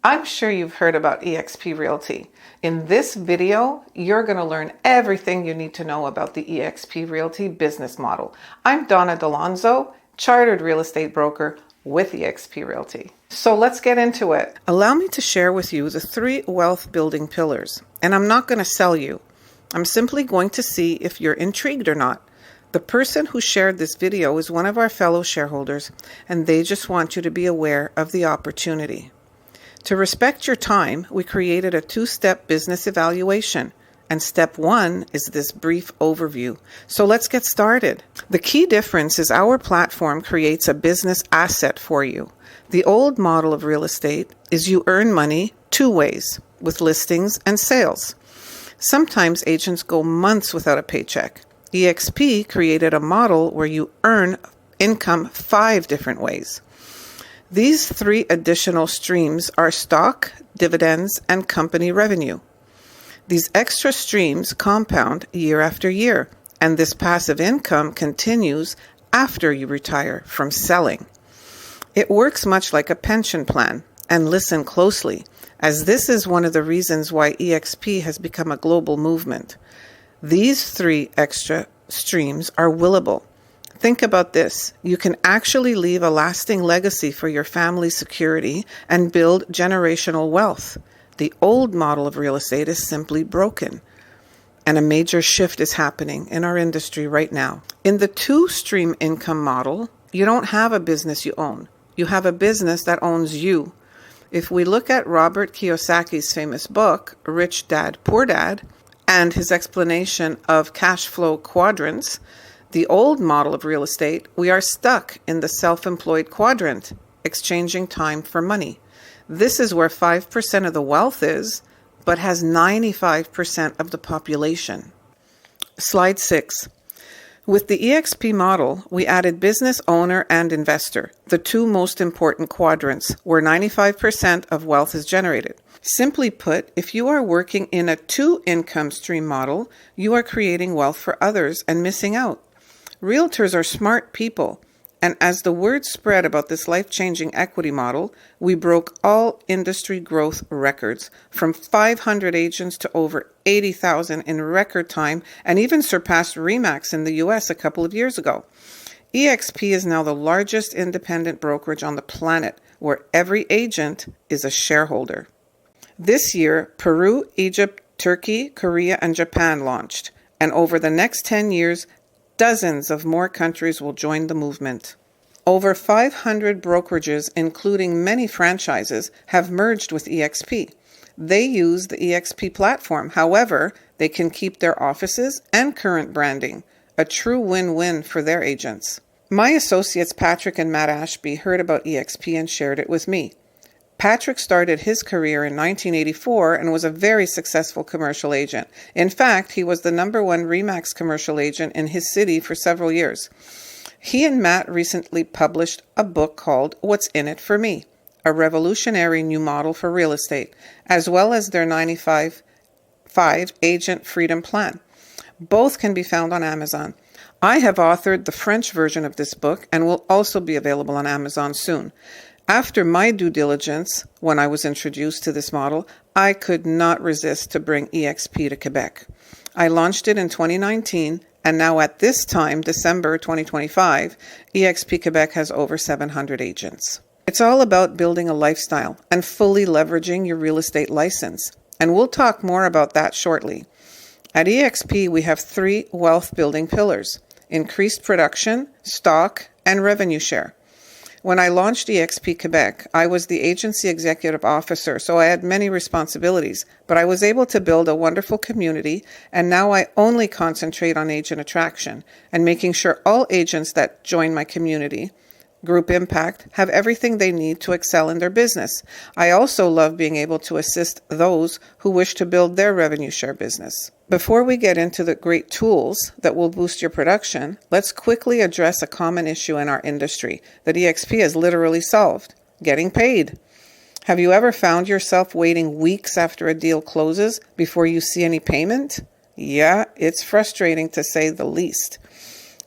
I'm sure you've heard about EXP Realty. In this video, you're going to learn everything you need to know about the EXP Realty business model. I'm Donna Dalonzo, chartered real estate broker with EXP Realty. So let's get into it. Allow me to share with you the 3 wealth building pillars. And I'm not going to sell you. I'm simply going to see if you're intrigued or not. The person who shared this video is one of our fellow shareholders, and they just want you to be aware of the opportunity. To respect your time, we created a 2-step business evaluation, and step 1 is this brief overview. So let's get started. The key difference is our platform creates a business asset for you. The old model of real estate is you earn money 2 ways, with listings and sales. Sometimes agents go months without a paycheck. EXP created a model where you earn income 5 different ways. These 3 additional streams are stock, dividends, and company revenue. These extra streams compound year after year, and this passive income continues after you retire from selling. It works much like a pension plan, and listen closely, as this is one of the reasons why EXP has become a global movement. These 3 extra streams are willable. Think about this. You can actually leave a lasting legacy for your family's security and build generational wealth. The old model of real estate is simply broken, and a major shift is happening in our industry right now. In the 2-stream income model, you don't have a business you own. You have a business that owns you. If we look at Robert Kiyosaki's famous book, Rich Dad, Poor Dad, and his explanation of cash flow quadrants, the old model of real estate, we are stuck in the self-employed quadrant, exchanging time for money. This is where 5% of the wealth is, but has 95% of the population. Slide 6. With the EXP model, we added business owner and investor, the 2 most important quadrants, where 95% of wealth is generated. Simply put, if you are working in a 2-income stream model, you are creating wealth for others and missing out. Realtors are smart people, and as the word spread about this life-changing equity model, we broke all industry growth records, from 500 agents to over 80,000 in record time, and even surpassed RE/MAX in the US a couple of years ago. EXP is now the largest independent brokerage on the planet, where every agent is a shareholder. This year, Peru, Egypt, Turkey, Korea, and Japan launched, and over the next 10 years, dozens of more countries will join the movement. Over 500 brokerages, including many franchises, have merged with EXP. They use the EXP platform. However, they can keep their offices and current branding, a true win-win for their agents. My associates Patrick and Matt Ashby heard about EXP and shared it with me. Patrick started his career in 1984 and was a very successful commercial agent. In fact, he was the #1 RE/MAX commercial agent in his city for several years. He and Matt recently published a book called What's in It for Me, a revolutionary new model for real estate, as well as their 95/5 agent freedom plan. Both can be found on Amazon. I have authored the French version of this book and will also be available on Amazon soon. After my due diligence, when I was introduced to this model, I could not resist to bring EXP to Quebec. I launched it in 2019, and now at this time, December 2025, EXP Quebec has over 700 agents. It's all about building a lifestyle and fully leveraging your real estate license, and we'll talk more about that shortly. At EXP, we have 3 wealth-building pillars: increased production, stock, and revenue share. When I launched EXP Quebec, I was the agency executive officer, so I had many responsibilities, but I was able to build a wonderful community, and now I only concentrate on agent attraction and making sure all agents that join my community, Group Impact, have everything they need to excel in their business. I also love being able to assist those who wish to build their revenue share business. Before we get into the great tools that will boost your production, let's quickly address a common issue in our industry that EXP has literally solved: getting paid. Have you ever found yourself waiting weeks after a deal closes before you see any payment? Yeah, it's frustrating to say the least.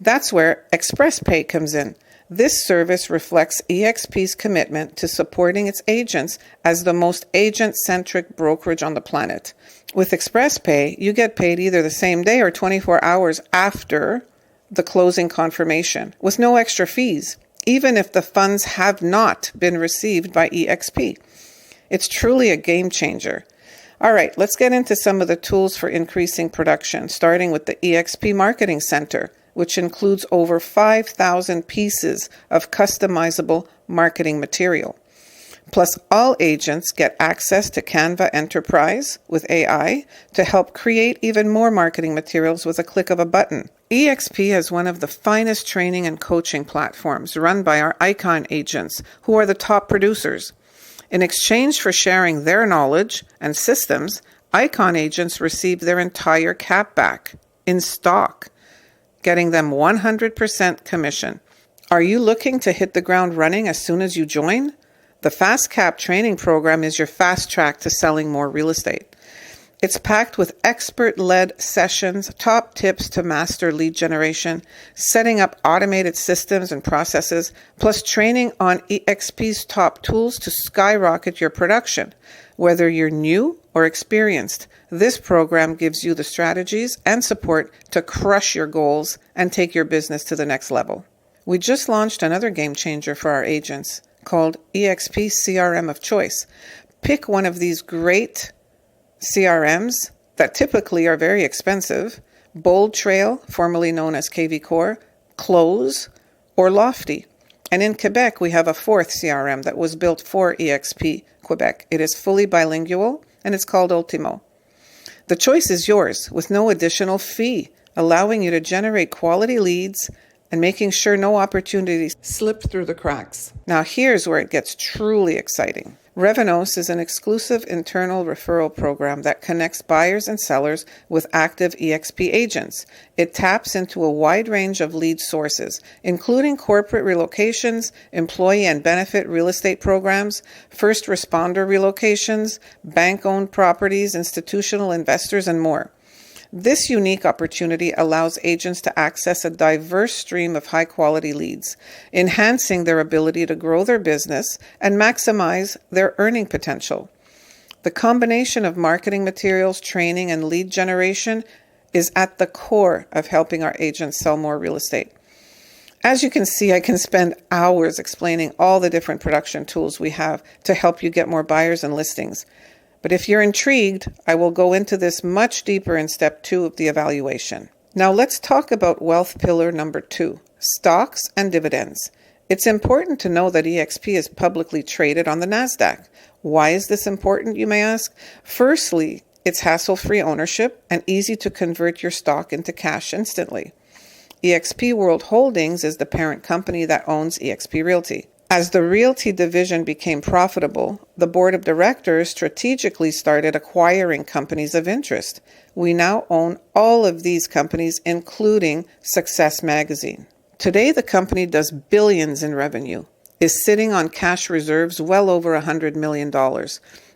That's where Express Pay comes in. This service reflects EXP's commitment to supporting its agents as the most agent-centric brokerage on the planet. With Express Pay, you get paid either the same day or 24 hours after the closing confirmation, with no extra fees, even if the funds have not been received by EXP. It's truly a game changer. All right, let's get into some of the tools for increasing production, starting with the EXP Marketing Center, which includes over 5,000 pieces of customizable marketing material. Plus, all agents get access to Canva Enterprise with AI to help create even more marketing materials with a click of a button. EXP is one of the finest training and coaching platforms run by our Icon Agents, who are the top producers. In exchange for sharing their knowledge and systems, Icon Agents receive their entire cap back in stock, getting them 100% commission. Are you looking to hit the ground running as soon as you join? The Fast Cap training program is your fast track to selling more real estate. It's packed with expert-led sessions, top tips to master lead generation, setting up automated systems and processes, plus training on EXP's top tools to skyrocket your production. Whether you're new or experienced, this program gives you the strategies and support to crush your goals and take your business to the next level. We just launched another game changer for our agents called EXP CRM of Choice. Pick one of these great CRMs that typically are very expensive: Bold Trail, formerly known as KV Core, Close, or Lofty. And in Quebec, we have a fourth CRM that was built for EXP Quebec. It is fully bilingual, and it's called Ultimo. The choice is yours with no additional fee, allowing you to generate quality leads and making sure no opportunities slip through the cracks. Now here's where it gets truly exciting. Revenos is an exclusive internal referral program that connects buyers and sellers with active EXP agents. It taps into a wide range of lead sources, including corporate relocations, employee and benefit real estate programs, first responder relocations, bank-owned properties, institutional investors, and more. This unique opportunity allows agents to access a diverse stream of high-quality leads, enhancing their ability to grow their business and maximize their earning potential. The combination of marketing materials, training, and lead generation is at the core of helping our agents sell more real estate. As you can see, I can spend hours explaining all the different production tools we have to help you get more buyers and listings. But if you're intrigued, I will go into this much deeper in step 2 of the evaluation. Now let's talk about wealth pillar number 2, stocks and dividends. It's important to know that EXP is publicly traded on the NASDAQ. Why is this important, you may ask? Firstly, it's hassle-free ownership and easy to convert your stock into cash instantly. EXP World Holdings is the parent company that owns EXP Realty. As the realty division became profitable, the board of directors strategically started acquiring companies of interest. We now own all of these companies, including Success Magazine. Today, the company does billions in revenue, is sitting on cash reserves well over $100 million,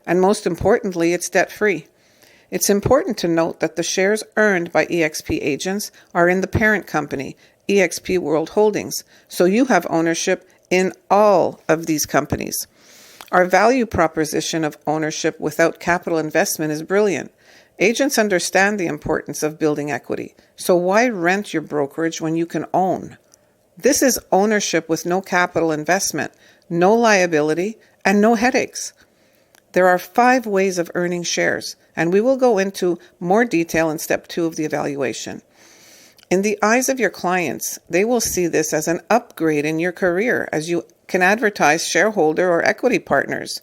and most importantly, it's debt-free. It's important to note that the shares earned by EXP agents are in the parent company, EXP World Holdings, so you have ownership in all of these companies. Our value proposition of ownership without capital investment is brilliant. Agents understand the importance of building equity, so why rent your brokerage when you can own? This is ownership with no capital investment, no liability, and no headaches. There are 5 ways of earning shares, and we will go into more detail in step 2 of the evaluation. In the eyes of your clients, they will see this as an upgrade in your career as you can advertise shareholder or equity partners.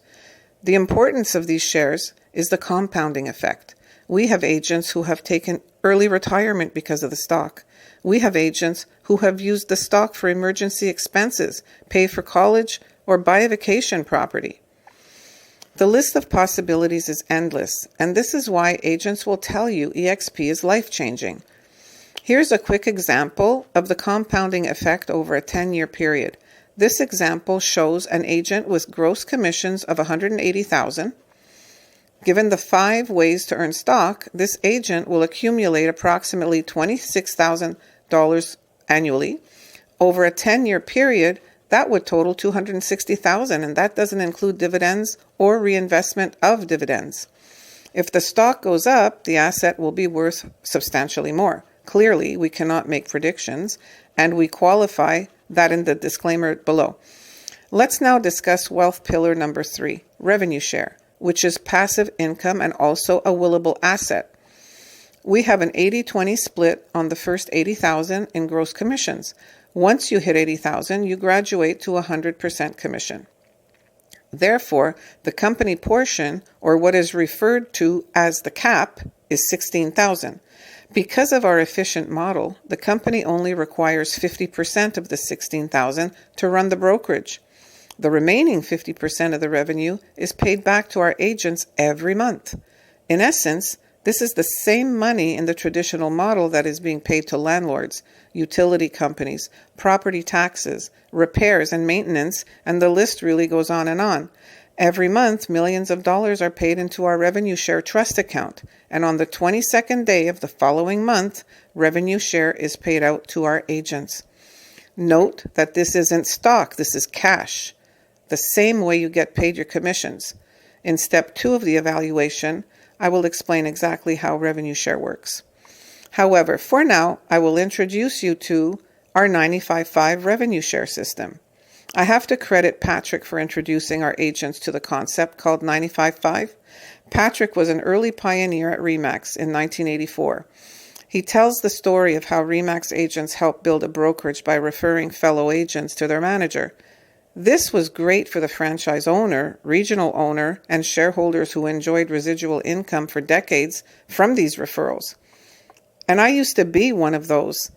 The importance of these shares is the compounding effect. We have agents who have taken early retirement because of the stock. We have agents who have used the stock for emergency expenses, pay for college, or buy a vacation property. The list of possibilities is endless, and this is why agents will tell you EXP is life-changing. Here's a quick example of the compounding effect over a 10-year period. This example shows an agent with gross commissions of $180,000. Given the 5 ways to earn stock, this agent will accumulate approximately $26,000 annually, Over a 10-year period, that would total $260,000, and that doesn't include dividends or reinvestment of dividends. If the stock goes up, the asset will be worth substantially more. Clearly, we cannot make predictions, and we qualify that in the disclaimer below. Let's now discuss wealth pillar number 3, revenue share, which is passive income and also a willable asset. We have an 80-20 split on the first $80,000 in gross commissions. Once you hit $80,000, you graduate to 100% commission. Therefore, the company portion, or what is referred to as the cap, is $16,000. Because of our efficient model, the company only requires 50% of the $16,000 to run the brokerage. The remaining 50% of the revenue is paid back to our agents every month. In essence, this is the same money in the traditional model that is being paid to landlords, utility companies, property taxes, repairs and maintenance, and the list really goes on and on. Every month, millions of dollars are paid into our revenue share trust account, and on the 22nd day of the following month, revenue share is paid out to our agents. Note that this isn't stock, this is cash, the same way you get paid your commissions. In step 2 of the evaluation, I will explain exactly how revenue share works. However, for now, I will introduce you to our 95/5 revenue share system. I have to credit Patrick for introducing our agents to the concept called 95/5. Patrick was an early pioneer at RE/MAX in 1984. He tells the story of how RE/MAX agents helped build a brokerage by referring fellow agents to their manager. This was great for the franchise owner, regional owner, and shareholders who enjoyed residual income for decades from these referrals. And I used to be one of those.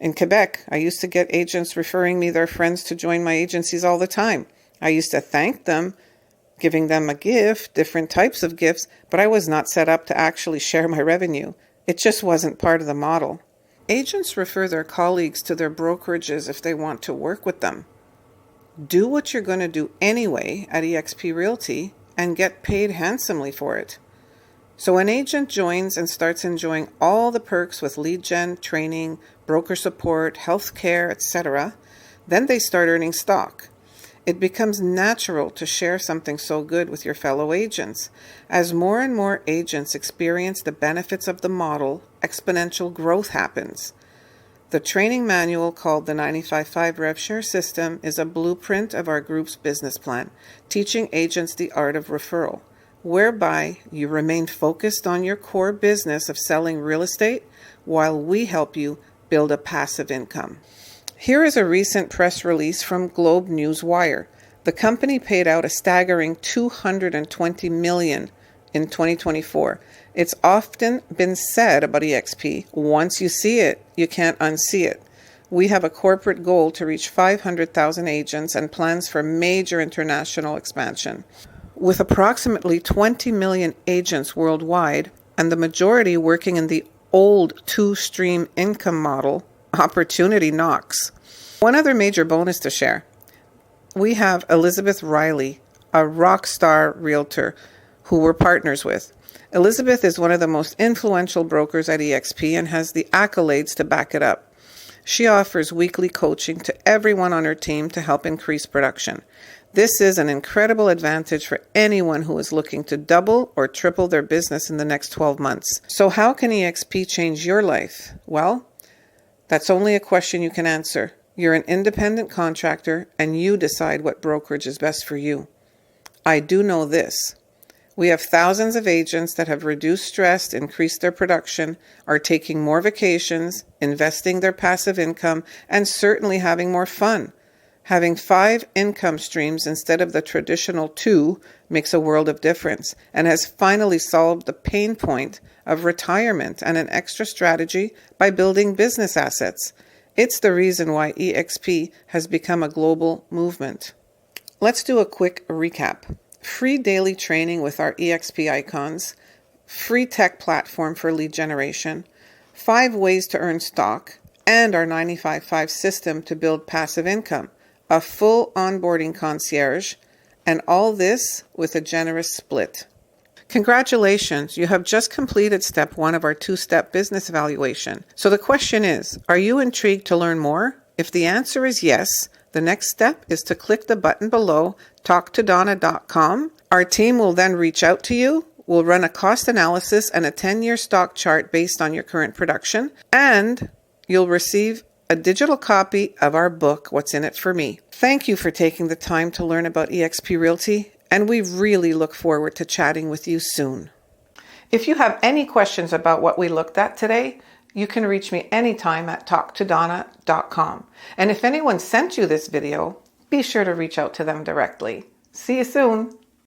In Quebec, I used to get agents referring me their friends to join my agencies all the time. I used to thank them, giving them a gift, different types of gifts, but I was not set up to actually share my revenue. It just wasn't part of the model. Agents refer their colleagues to their brokerages if they want to work with them. Do what you're going to do anyway at EXP Realty and get paid handsomely for it. So an agent joins and starts enjoying all the perks with lead gen, training, broker support, health care, etc. Then they start earning stock. It becomes natural to share something so good with your fellow agents. As more and more agents experience the benefits of the model, exponential growth happens. The training manual called the 95/5 Rev Share System is a blueprint of our group's business plan, teaching agents the art of referral, whereby you remain focused on your core business of selling real estate while we help you build a passive income. Here is a recent press release from Globe News Wire. The company paid out a staggering $220 million in 2024. It's often been said about EXP, once you see it, you can't unsee it. We have a corporate goal to reach 500,000 agents and plans for major international expansion. With approximately 20 million agents worldwide, and the majority working in the old two-stream income model, opportunity knocks. One other major bonus to share. We have Elizabeth Riley, a rock star realtor who we're partners with. Elizabeth is one of the most influential brokers at EXP and has the accolades to back it up. She offers weekly coaching to everyone on her team to help increase production. This is an incredible advantage for anyone who is looking to double or triple their business in the next 12 months. So how can EXP change your life? Well, that's only a question you can answer. You're an independent contractor and you decide what brokerage is best for you. I do know this. We have thousands of agents that have reduced stress, increased their production, are taking more vacations, investing their passive income, and certainly having more fun. Having 5 income streams instead of the traditional 2 makes a world of difference and has finally solved the pain point of retirement and an extra strategy by building business assets. It's the reason why EXP has become a global movement. Let's do a quick recap. Free daily training with our EXP icons, free tech platform for lead generation, 5 ways to earn stock, and our 95/5 system to build passive income, a full onboarding concierge, and all this with a generous split. Congratulations, you have just completed step 1 of our 2-step business evaluation. So the question is, are you intrigued to learn more? If the answer is yes, the next step is to click the button below, talktodonna.com. Our team will then reach out to you. We'll run a cost analysis and a 10-year stock chart based on your current production, and you'll receive a digital copy of our book, What's in It for Me. Thank you for taking the time to learn about EXP Realty, and we really look forward to chatting with you soon. If you have any questions about what we looked at today, you can reach me anytime at talktodonna.com. And if anyone sent you this video, be sure to reach out to them directly. See you soon.